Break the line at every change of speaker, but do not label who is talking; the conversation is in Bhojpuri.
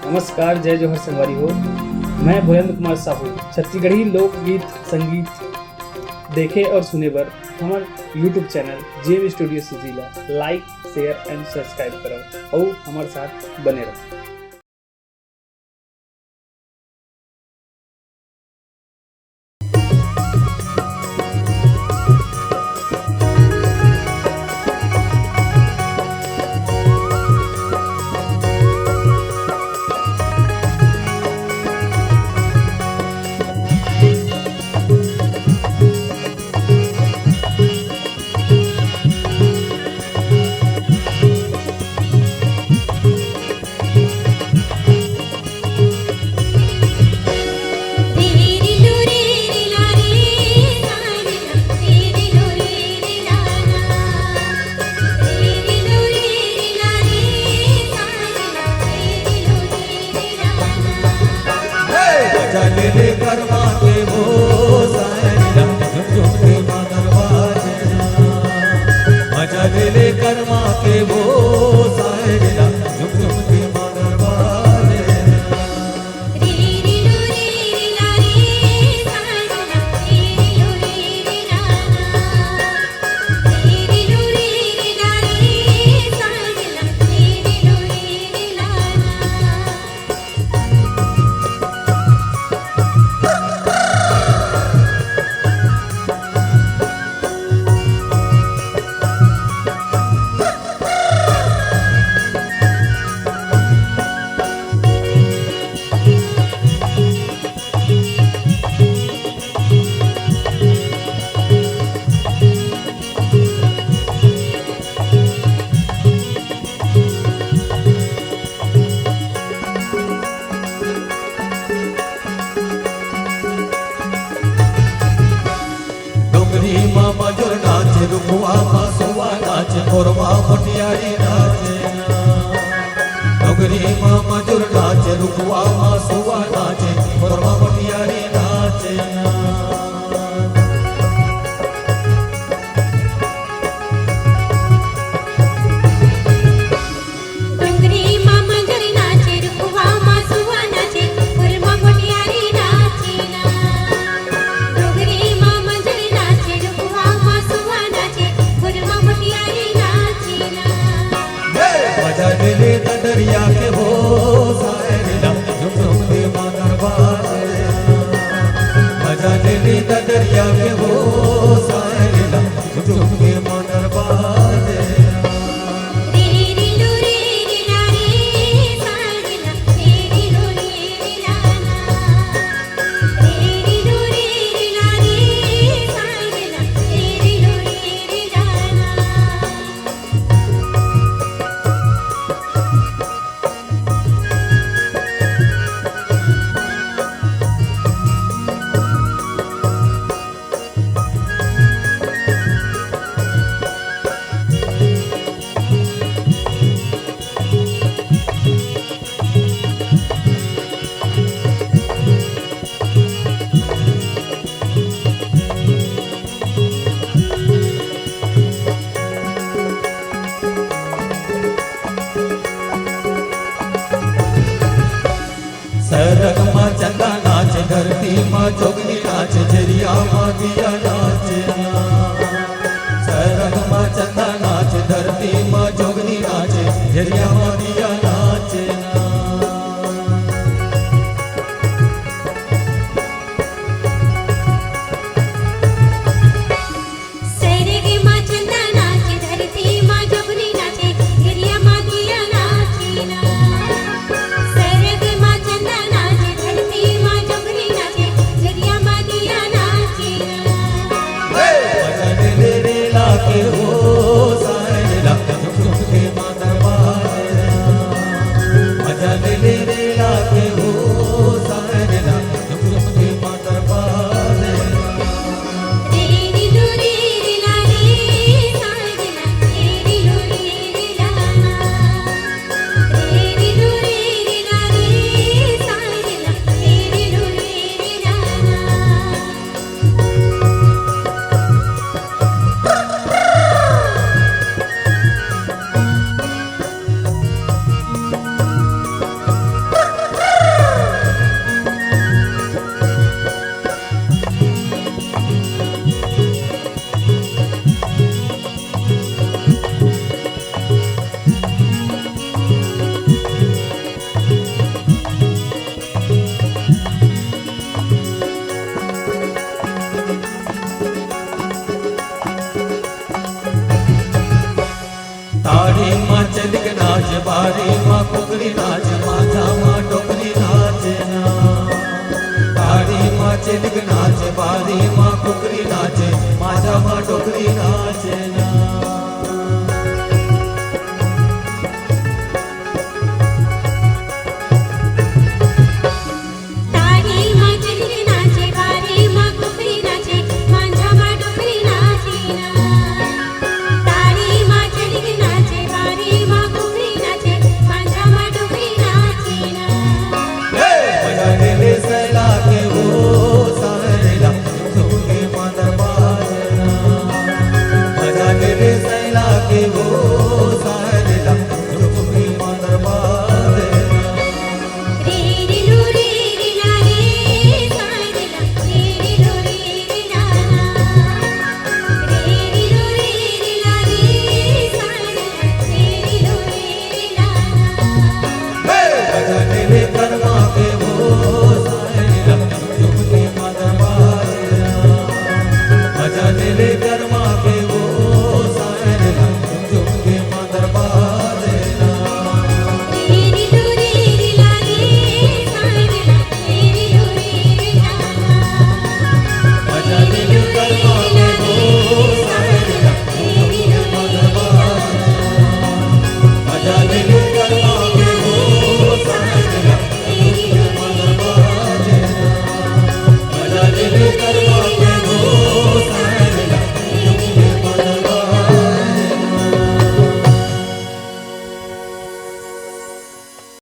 नमस्कार, जय जोहर संगवारी हो। मैं भोलेंद्र कुमार साहू छत्तीसगढ़ी लोकगीत संगीत देखे और सुने बर हमार यूट्यूब चैनल जेम स्टूडियो सुजीला लाइक शेयर एंड सब्सक्राइब करो और हमारे साथ बने रहो।
ले करवा के वो सायरा झुम के दरवाजे मजा ले करवा के वो सायरा झुम के दरवाजे मामा जो नाचे रुकुआ मासुआ नाचे मोरवा मोटियारी नाचे डोगरी मामा जो नाचे रुकुआ मासुआ नाचे मोरवा मोटियारी नाचे ले दरिया के हो सायरा झुम झुम के दरवाजे मजा ले दरिया के हो सायरा झुम झुम के दरवाजे सरग माँ चंदा नाचे धरती माँ जोगनी नाचे झरिया माँ दिया नाचे सरग माँ चंदा नाचे धरती माँ जोगनी नाचे झरिया माँ दिया नाचे के हो सायरा झुम झुम के दरवाजे मजा ले के हो सायरा झुम झुम के दरवाजे कुकरी नाचे माझाમાં ડોકરી નાચે ના તાળીમાં ચેલિક નાચે બારીમાં કુકરી નાચે माझाમાં ડોકરી નાચે